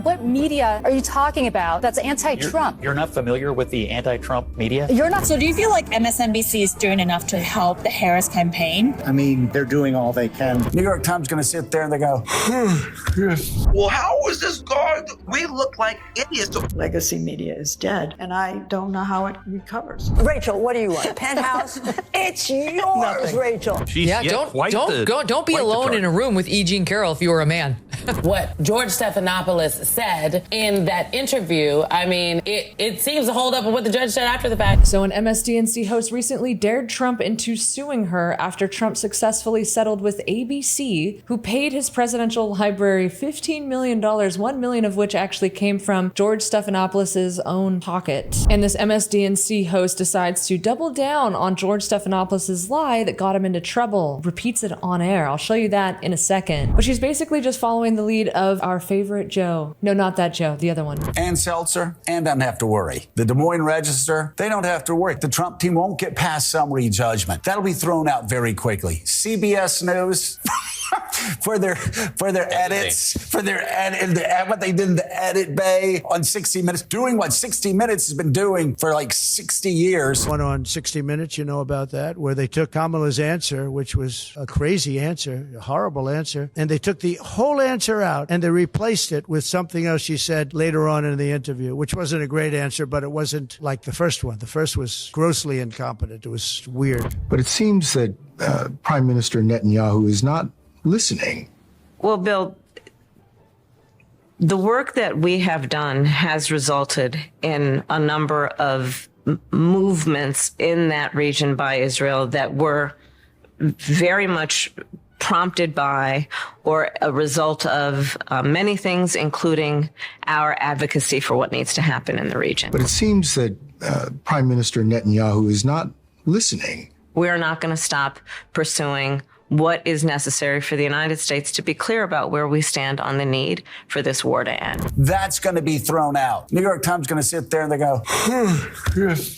What media are you talking about that's anti-Trump? You're not familiar with the anti-Trump media? You're not. So do you feel like MSNBC is doing enough to help the Harris campaign? I mean, they're doing all they can. New York Times going to sit there and they go, well, how was this guy? We look like idiots. Legacy media is dead, and I don't know how it recovers. Rachel, what do you want? Penthouse? It's yours, Rachel. Don't be alone in a room with E. Jean Carroll if you were a man. What George Stephanopoulos said in that interview, I mean, it seems to hold up with what the judge said after the fact. So an MSDNC host recently dared Trump into suing her after Trump successfully settled with ABC, who paid his presidential library $15 million, $1 million of which actually came from George Stephanopoulos' own pocket. And this MSDNC host decides to double down on George Stephanopoulos' lie that got him into trouble, repeats it on air. I'll show you that in a second. But she's basically just following the lead of our favorite Joe. No, not that Joe, the other one. and Seltzer, and doesn't have to worry. The Des Moines Register, they don't have to worry. The Trump team won't get past summary judgment. That'll be thrown out very quickly. CBS News, for their edits, what they did in the edit bay on 60 Minutes, doing what 60 Minutes has been doing for like 60 years. One on 60 Minutes, you know about that, where they took Kamala's answer, which was a crazy answer, a horrible answer, and they took the whole answer out and they replaced it with something else she said later on in the interview, which wasn't a great answer, but it wasn't like the first one. The first was grossly incompetent. It was weird. But it seems that Prime Minister Netanyahu is not listening. Well, Bill, the work that we have done has resulted in a number of movements in that region by Israel that were very much prompted by or a result of many things, including our advocacy for what needs to happen in the region. But it seems that Prime Minister Netanyahu is not listening. We are not going to stop pursuing what is necessary for the United States to be clear about where we stand on the need for this war to end. That's going to be thrown out. New York Times going to sit there and they go,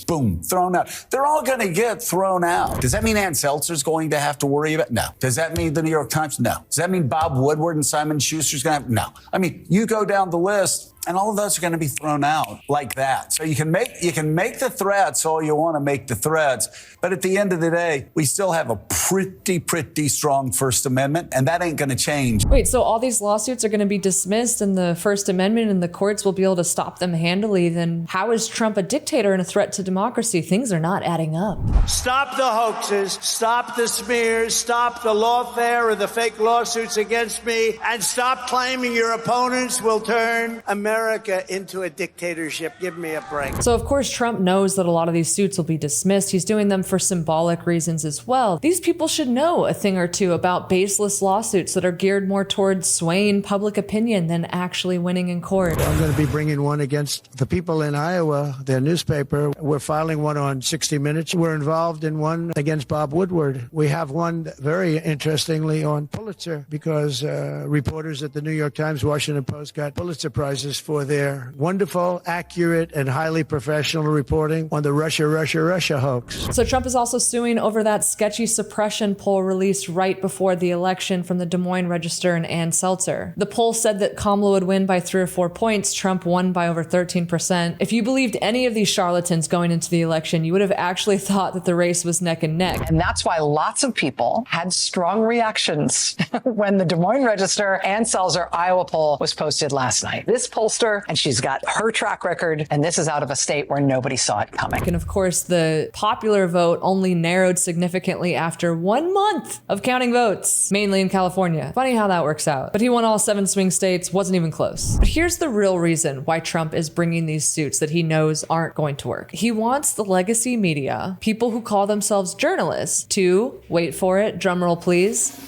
boom, thrown out. They're all going to get thrown out. Does that mean Ann Seltzer's going to have to worry about it? No. Does that mean the New York Times? No. Does that mean Bob Woodward and Simon Schuster's going to have? No. I mean, you go down the list, and all of those are going to be thrown out like that. So you can make the threats all you want to make the threats, but at the end of the day, we still have a pretty strong First Amendment, and that ain't going to change. Wait, so all these lawsuits are going to be dismissed and the First Amendment and the courts will be able to stop them handily? Then how is Trump a dictator and a threat to democracy? Things are not adding up. Stop the hoaxes, stop the smears, stop the lawfare and the fake lawsuits against me, and stop claiming your opponents will turn America into a dictatorship. Give me a break. So of course Trump knows that a lot of these suits will be dismissed. He's doing them for symbolic reasons as well. These people should know a thing or two about baseless lawsuits that are geared more towards swaying public opinion than actually winning in court. I'm going to be bringing one against the people in Iowa, their newspaper. We're filing one on 60 Minutes. We're involved in one against Bob Woodward. We have one, very interestingly, on Pulitzer, because reporters at the New York Times, Washington Post got Pulitzer Prizes for their wonderful, accurate, and highly professional reporting on the Russia hoax. So Trump is also suing over that sketchy suppression poll released right before the election from the Des Moines Register and Ann Seltzer. The poll said that Kamala would win by 3 or 4 points. Trump won by over 13%. If you believed any of these charlatans going into the election, you would have actually thought that the race was neck and neck. And that's why lots of people had strong reactions when the Des Moines Register Ann Seltzer Iowa poll was posted last night. This pollster, and she's got her track record, and this is out of a state where nobody saw it coming. And of course, the popular vote only narrowed significantly after 1 month of counting votes, mainly in California. Funny how that works out. But he won all 7 swing states, wasn't even close. But here's the real reason why Trump is bringing these suits that he knows aren't going to work. He wants the legacy media, people who call themselves journalists, to, wait for it, drumroll please,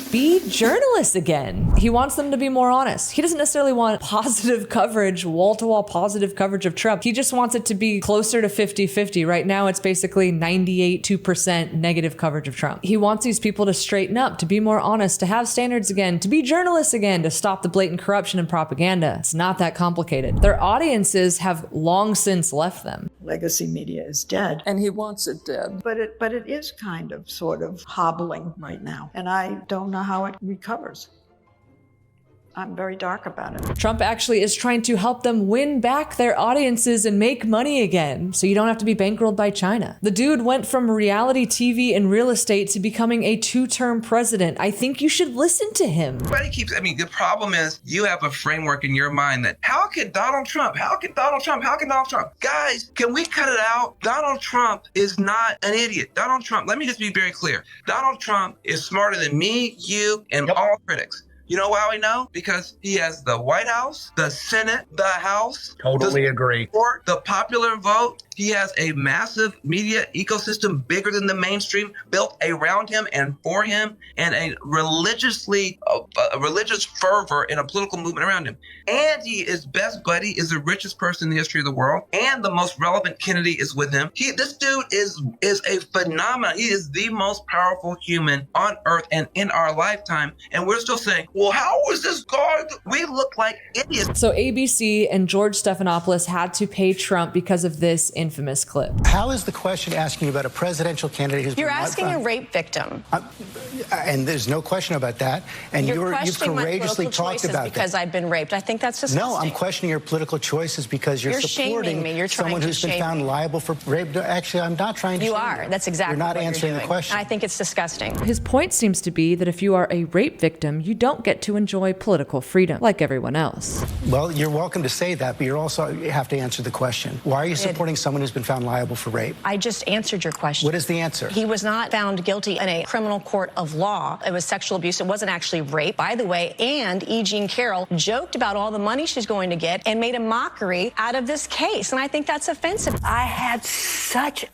be journalists again. He wants them to be more honest. He doesn't necessarily want positive coverage, wall-to-wall positive coverage of Trump. He just wants it to be closer to 50-50. Right now, it's basically 98% negative coverage of Trump. He wants these people to straighten up, to be more honest, to have standards again, to be journalists again, to stop the blatant corruption and propaganda. It's not that complicated. Their audiences have long since left them. Legacy media is dead. And he wants it dead. But it is kind of sort of hobbling right now. And I don't know how it recovers. I'm very dark about it. Trump actually is trying to help them win back their audiences and make money again, so you don't have to be bankrolled by China. The dude went from reality TV and real estate to becoming a 2-term president. I think you should listen to him. Everybody keeps, the problem is you have a framework in your mind that how can Donald Trump? Guys, can we cut it out? Donald Trump is not an idiot. Donald Trump, let me just be very clear. Donald Trump is smarter than me, you, and all critics. You know why we know? Because he has the White House, the Senate, the House. Totally agree. Or the popular vote. He has a massive media ecosystem bigger than the mainstream built around him and for him, and a religious fervor in a political movement around him. And his best buddy is the richest person in the history of the world, and the most relevant Kennedy is with him. This dude is a phenomenon. He is the most powerful human on earth and in our lifetime. And we're still saying, well, how is this guy? We look like idiots. So ABC and George Stephanopoulos had to pay Trump because of this infamous clip. How is the question asking you about a presidential candidate who's You're asking a rape victim. And there's no question about that. And you've courageously talked about that. Because I've been raped. I think that's disgusting. No, I'm questioning your political choices because you're supporting me. You're someone who's been found liable for rape. Actually, I'm not trying to. You are. That's exactly. You're not what answering you're the doing. question. And I think it's disgusting. His point seems to be that if you are a rape victim, you don't get to enjoy political freedom like everyone else. Well, you're welcome to say that, but you have to answer the question. Why are you supporting someone who's been found liable for rape? I just answered your question. What is the answer? He was not found guilty in a criminal court of law. It was sexual abuse. It wasn't actually rape, by the way. And E. Jean Carroll joked about all the money she's going to get and made a mockery out of this case. And I think that's offensive. I had such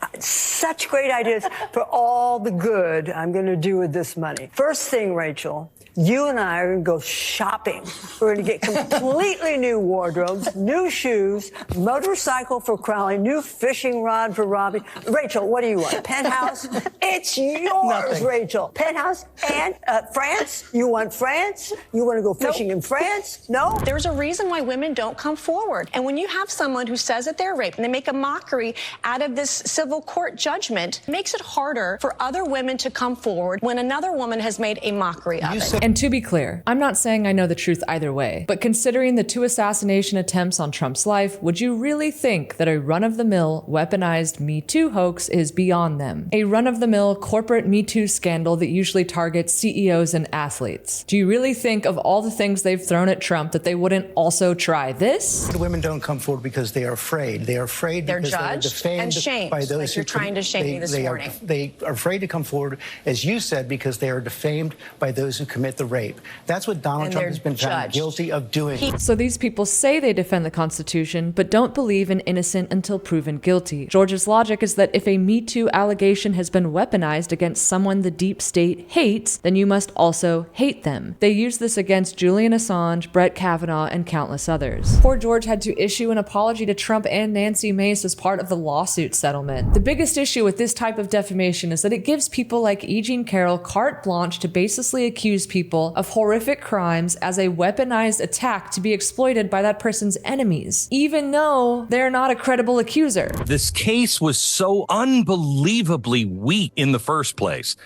great ideas for all the good I'm going to do with this money. First thing, Rachel, you and I are going to go shopping. We're going to get completely new wardrobes, new shoes, motorcycle for Crowley, new fishing rod for Robbie. Rachel, what do you want? Penthouse? It's yours, Rachel. Penthouse and France? You want France? You want to go fishing in France? No? There's a reason why women don't come forward. And when you have someone who says that they're raped and they make a mockery out of this civil court judgment, it makes it harder for other women to come forward when another woman has made a mockery of it. And to be clear, I'm not saying I know the truth either way, but considering the 2 assassination attempts on Trump's life, would you really think that a run-of-the-mill weaponized Me Too hoax is beyond them? A run-of-the-mill corporate Me Too scandal that usually targets CEOs and athletes. Do you really think of all the things they've thrown at Trump that they wouldn't also try this? Women don't come forward because they are afraid. They are afraid because they are defamed and shamed, by those like you're trying to shame me this morning. They are afraid to come forward, as you said, because they are defamed by those who commit the rape. That's what Donald Trump has been found guilty of doing. So these people say they defend the Constitution, but don't believe in innocent until proven guilty. George's logic is that if a Me Too allegation has been weaponized against someone the deep state hates, then you must also hate them. They use this against Julian Assange, Brett Kavanaugh, and countless others. Poor George had to issue an apology to Trump and Nancy Mace as part of the lawsuit settlement. The biggest issue with this type of defamation is that it gives people like E. Jean Carroll carte blanche to baselessly accuse people of horrific crimes as a weaponized attack to be exploited by that person's enemies, even though they're not a credible accuser. This case was so unbelievably weak in the first place.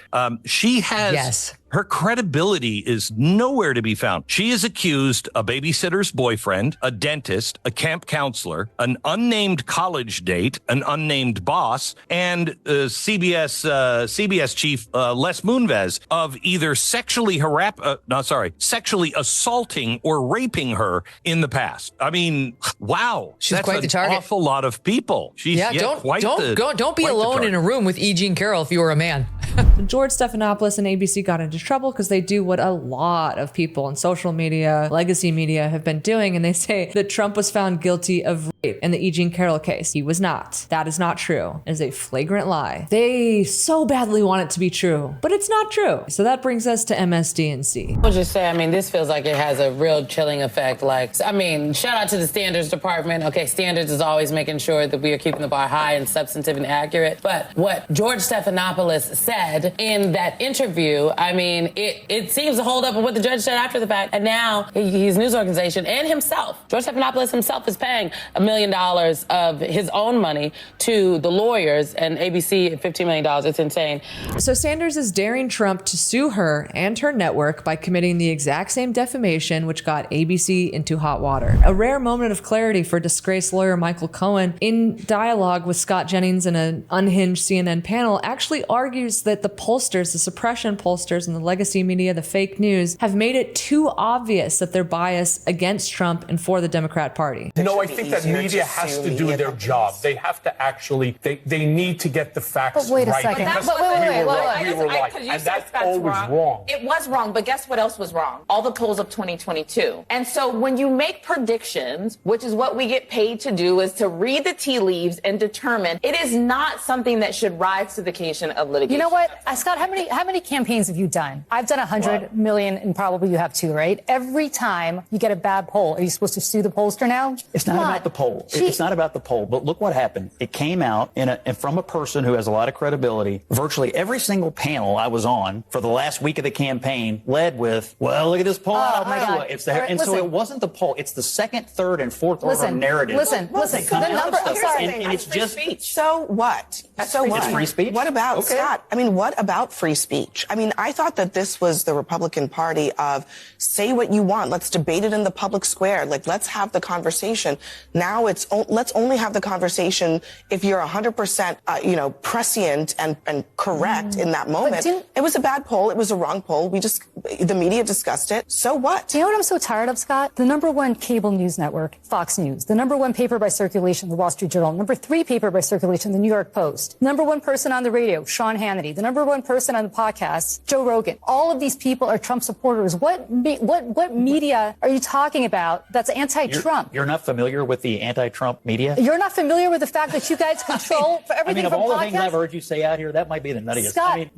She has... Her credibility is nowhere to be found. She is accused a babysitter's boyfriend, a dentist, a camp counselor, an unnamed college date, an unnamed boss, and CBS chief Les Moonves of either sexually assaulting or raping her in the past. I mean, wow, she's quite the target. Awful lot of people. She's don't be alone in a room with E. Jean Carroll if you were a man. George Stephanopoulos and ABC got into trouble because they do what a lot of people on social media, legacy media have been doing, and they say that Trump was found guilty of rape in the E. Jean Carroll case. He was not. That is not true. It is a flagrant lie. They so badly want it to be true, but it's not true. So that brings us to MSDNC. I'll just say, this feels like it has a real chilling effect. Shout out to the standards department. Okay, standards is always making sure that we are keeping the bar high and substantive and accurate. But what George Stephanopoulos said in that interview, mean, it seems to hold up with what the judge said after the fact. And now his news organization and himself, George Stephanopoulos himself, is paying $1 million of his own money to the lawyers, and ABC $15 million. It's insane. So Sanders is daring Trump to sue her and her network by committing the exact same defamation which got ABC into hot water. A rare moment of clarity for disgraced lawyer Michael Cohen, in dialogue with Scott Jennings in an unhinged CNN panel, actually argues that the pollsters, the suppression pollsters and the legacy media, the fake news, have made it too obvious that they're biased against Trump and for the Democrat Party. No, I think that media has to do their job. They have to actually, they need to get the facts But wait a right. second. Because Wait. we were right. And that's always wrong. It was wrong, but guess what else was wrong? All the polls of 2022. And so when you make predictions, which is what we get paid to do, is to read the tea leaves and determine, it is not something that should rise to the occasion of litigation. You know what, Scott, how many campaigns have you done? I've done 100 million, and probably you have too, right? Every time you get a bad poll, are you supposed to sue the pollster now? It's not about the poll. It's not about the poll. But look what happened. It came out from a person who has a lot of credibility. Virtually every single panel I was on for the last week of the campaign led with, well, look at this poll. Oh, my God. It's there. And so it wasn't the poll. It's the second, third, and fourth order narrative. Listen. The number, and it's just speech. So what? So what? It's free speech. What about Scott? I mean, what about free speech? I mean, I thought that this was the Republican Party of say what you want. Let's debate it in the public square. Like, let's have the conversation. Now let's only have the conversation if you're 100%, prescient and correct in that moment. It was a bad poll. It was a wrong poll. The media discussed it. So what? Do you know what I'm so tired of, Scott? The number one cable news network, Fox News. The number one paper by circulation, the Wall Street Journal. Number 3 paper by circulation, the New York Post. Number 1 person on the radio, Sean Hannity. The number 1 person on the podcast, Joe Rogan. All of these people are Trump supporters. What media are you talking about that's anti-Trump? You're not familiar with the anti-Trump media? You're not familiar with the fact that you guys control for everything of from all podcasts? the things I've heard you say out here, that might be the nuttiest. Scott,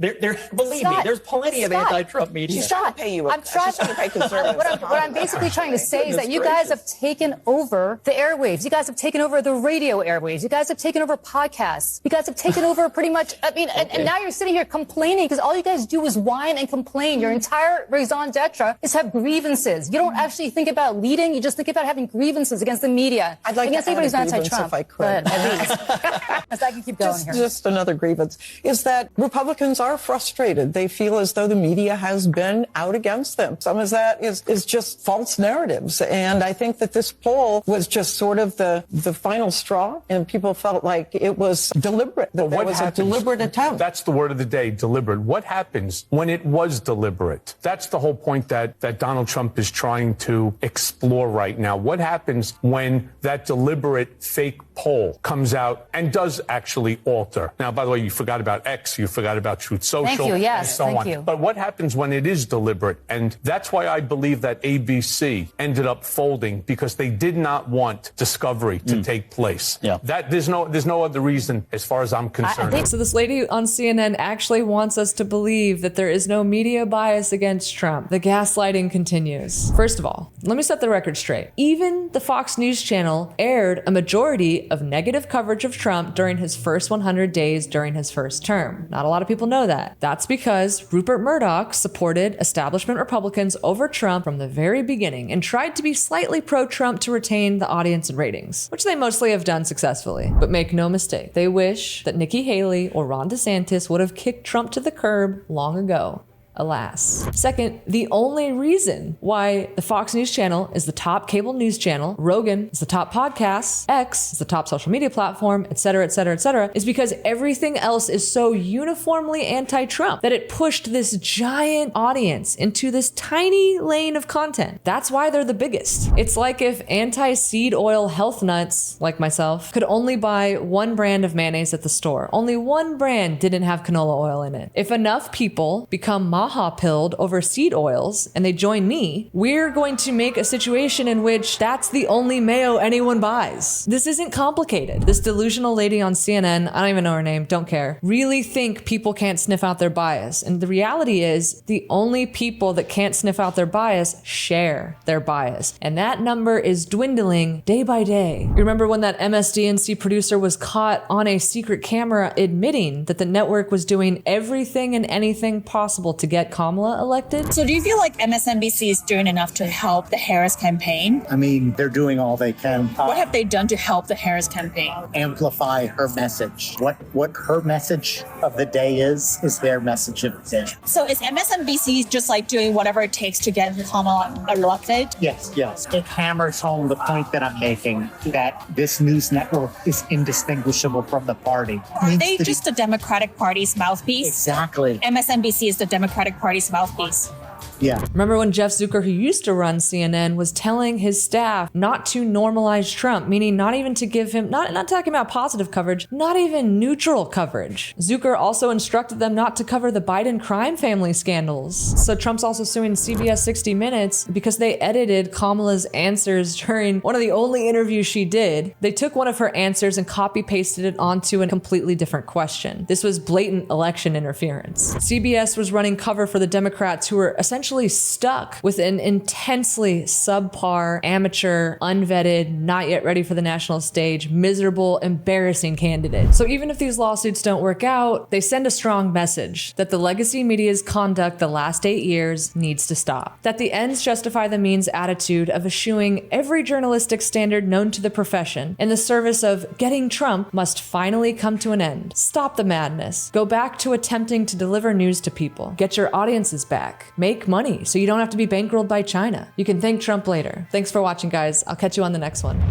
believe me, there's plenty of anti-Trump media. She's trying to pay you. I'm trying to pay conservatives. What I'm basically trying to say is that you guys have taken over the airwaves. You guys have taken over the radio airwaves. You guys have taken over podcasts. You guys have taken over pretty much. And now you're sitting here complaining because all you guys do is whine and complain. Your entire raison d'etre is have grievances. You don't actually think about leading. You just think about having grievances against the media. I'd like against to add a anybody who's grievance anti-Trump. if I could. As I can keep going here. Just another grievance is that Republicans are frustrated. They feel as though the media has been out against them. Some of that is just false narratives. And I think that this poll was just sort of the final straw, and people felt like it was deliberate, that there was a deliberate attempt. That's the word of the day, deliberate. What happens when it was deliberate? That's the whole point that Donald Trump is trying to explore right now. What happens when that deliberate fake poll comes out and does actually alter? Now, by the way, you forgot about X, you forgot about Truth Social, Thank you. Yes, and so thank on. you. But what happens when it is deliberate? And that's why I believe that ABC ended up folding, because they did not want discovery to take place. Yeah. There's no other reason as far as I'm concerned. So this lady on CNN actually wants us to believe that there is no media bias against Trump. The gaslighting continues. First of all, let me set the record straight. Even the Fox News channel aired a majority of negative coverage of Trump during his first 100 days during his first term. Not a lot of people know that. That's because Rupert Murdoch supported establishment Republicans over Trump from the very beginning and tried to be slightly pro-Trump to retain the audience and ratings, which they mostly have done successfully. But make no mistake, they wish that Nikki Haley or Ron DeSantis would have kicked Trump to the curb long ago. Alas. Second, the only reason why the Fox News channel is the top cable news channel, Rogan is the top podcast, X is the top social media platform, etc., is because everything else is so uniformly anti-Trump that it pushed this giant audience into this tiny lane of content. That's why they're the biggest. It's like if anti-seed oil health nuts, like myself, could only buy one brand of mayonnaise at the store. Only one brand didn't have canola oil in it. If enough people become Maha-pilled over seed oils and they join me, we're going to make a situation in which that's the only mayo anyone buys. This isn't complicated. This delusional lady on CNN, I don't even know her name, don't care, really think people can't sniff out their bias. And the reality is the only people that can't sniff out their bias share their bias. And that number is dwindling day by day. You remember when that MSDNC producer was caught on a secret camera admitting that the network was doing everything and anything possible to get get Kamala elected. So do you feel like MSNBC is doing enough to help the Harris campaign? I mean, they're doing all they can. What have they done to help the Harris campaign? Amplify her message. What her message of the day is their message of the day. So is MSNBC just like doing whatever it takes to get Kamala elected? Yes. It hammers home the point that I'm making, that this news network is indistinguishable from the party. Are they just the Democratic Party's mouthpiece? Exactly. MSNBC is the Democratic Party's mouthpiece. Yeah. Remember when Jeff Zucker, who used to run CNN, was telling his staff not to normalize Trump, meaning not even to give him, not talking about positive coverage, not even neutral coverage. Zucker also instructed them not to cover the Biden crime family scandals. So Trump's also suing CBS 60 Minutes because they edited Kamala's answers during one of the only interviews she did. They took one of her answers and copy pasted it onto a completely different question. This was blatant election interference. CBS was running cover for the Democrats who were essentially stuck with an intensely subpar, amateur, unvetted, not yet ready for the national stage, miserable, embarrassing candidate. So even if these lawsuits don't work out, they send a strong message that the legacy media's conduct the last 8 years needs to stop. That the ends justify the means attitude of eschewing every journalistic standard known to the profession in the service of getting Trump must finally come to an end. Stop the madness. Go back to attempting to deliver news to people. Get your audiences back. Make money so you don't have to be bankrolled by China. You can thank Trump later. Thanks for watching, guys. I'll catch you on the next one.